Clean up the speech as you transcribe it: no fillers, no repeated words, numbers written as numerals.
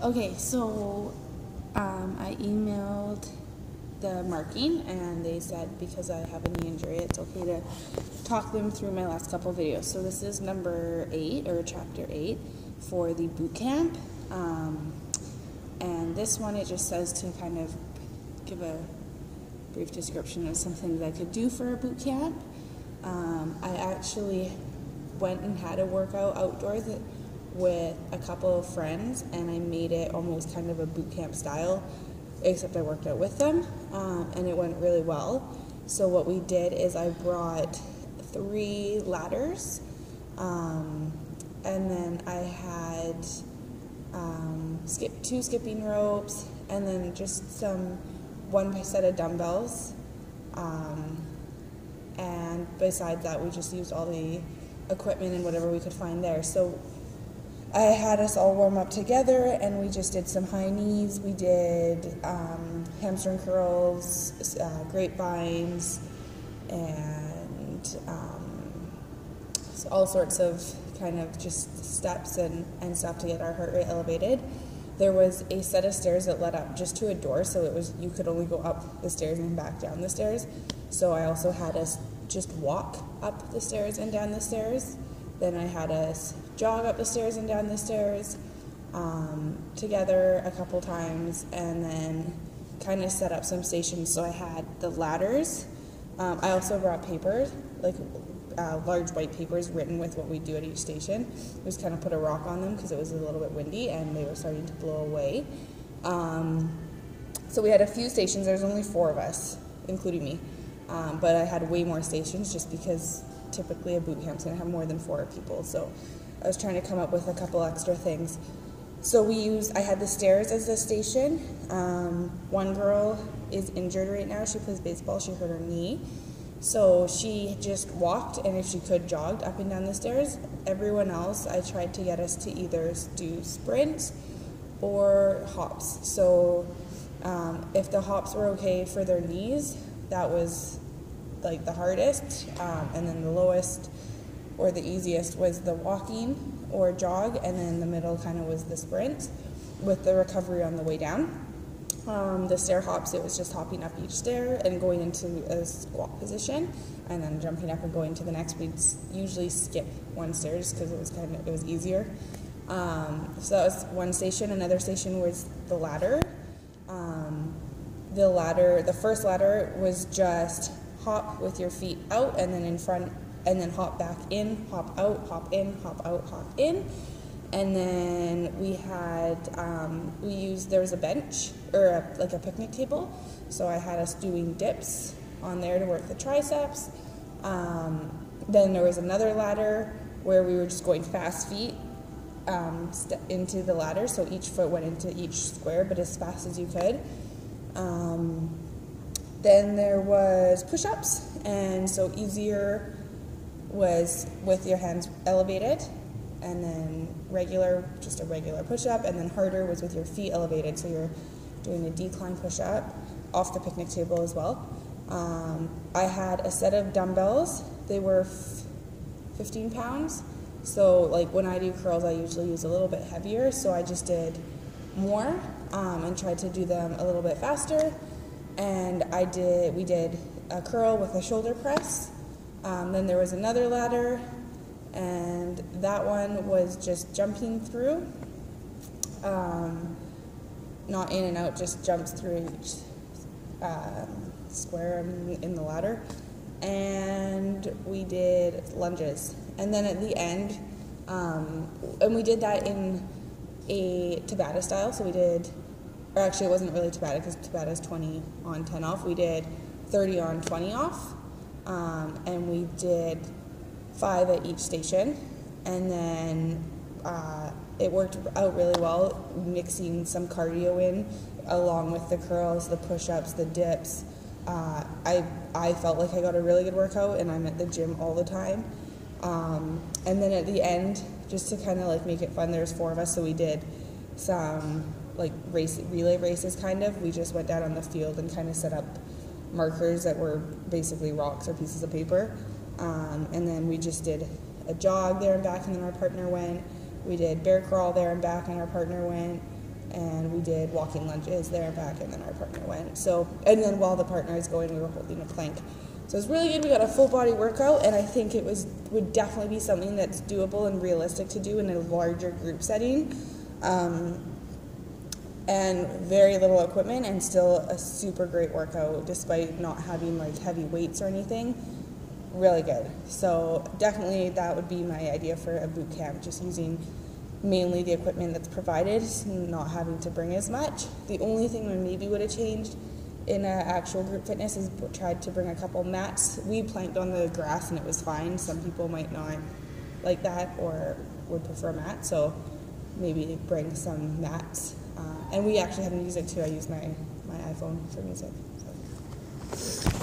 Okay, so I emailed the marking and they said because I have a knee injury, it's okay to talk them through my last couple videos. So this is number 8 or chapter 8 for the boot camp. And this one, it just says to kind of give a brief description of some things I could do for a boot camp. I actually went and had a workout outdoors with a couple of friends, and I made it almost kind of a boot camp style, except I worked out with them, and it went really well. So what we did is I brought 3 ladders, and then I had 2 skipping ropes, and then just one set of dumbbells, and besides that we just used all the equipment and whatever we could find there. So I had us all warm up together, and we just did some high knees. We did hamstring curls, grapevines, and so all sorts of kind of just steps and stuff to get our heart rate elevated. There was a set of stairs that led up just to a door, so you could only go up the stairs and back down the stairs. So I also had us just walk up the stairs and down the stairs. Then I had us jog up the stairs and down the stairs together a couple times, and then kind of set up some stations. So I had the ladders. I also brought papers, like large white papers written with what we do at each station. We just kind of put a rock on them because it was a little bit windy and they were starting to blow away. So we had a few stations. There's only 4 of us, including me. But I had way more stations just because typically a boot camp's going to have more than 4 people. So I was trying to come up with a couple extra things. So I had the stairs as the station. One girl is injured right now. She plays baseball. She hurt her knee. So she just walked, and if she could, jogged up and down the stairs. Everyone else, I tried to get us to either do sprints or hops. So if the hops were okay for their knees, that was like the hardest, and then the lowest or the easiest was the walking or jog, and then the middle kind of was the sprint with the recovery on the way down. The stair hops, it was just hopping up each stair and going into a squat position and then jumping up and going to the next. We'd usually skip one stair just because it was easier. So that was one station. Another station was the ladder. The first ladder was just hop with your feet out and then in front, and then hop back in, hop out, hop in, hop out, hop in. And then there was a bench or like a picnic table. So I had us doing dips on there to work the triceps. Then there was another ladder where we were just going fast feet into the ladder. So each foot went into each square, but as fast as you could. Then there was push-ups, and so easier was with your hands elevated, and then just a regular push-up, and then harder was with your feet elevated, so you're doing a decline push-up off the picnic table as well. I had a set of dumbbells. They were 15 pounds, so like when I do curls, I usually use a little bit heavier, so I just did more and tried to do them a little bit faster. And we did a curl with a shoulder press. Then there was another ladder, and that one was just jumping through, not in and out, just jumps through each square in the ladder. And we did lunges. And then at the end, and we did that in a Tabata style, so we did, or actually it wasn't really Tabata because Tabata is 20 on, 10 off. We did 30 on, 20 off, and we did 5 at each station, and then it worked out really well, mixing some cardio in along with the curls, the push-ups, the dips. I felt like I got a really good workout, and I'm at the gym all the time. And then at the end, just to kind of like make it fun, there's 4 of us, so we did some like relay races kind of. We just went down on the field and kind of set up markers that were basically rocks or pieces of paper. And then we just did a jog there and back, and then our partner went. We did bear crawl there and back, and our partner went. and we did walking lunges there and back, and then our partner went. So, and then while the partner is going, we were holding a plank. So it was really good. We got a full body workout, and I think it would definitely be something that's doable and realistic to do in a larger group setting. And very little equipment, and still a super great workout despite not having like heavy weights or anything. Really good. So definitely that would be my idea for a boot camp, just using mainly the equipment that's provided, not having to bring as much. The only thing we maybe would have changed in an actual group fitness is tried to bring a couple mats. We planked on the grass and it was fine. Some people might not like that or would prefer mats, so maybe bring some mats. And we actually have music too. I use my iPhone for music. So.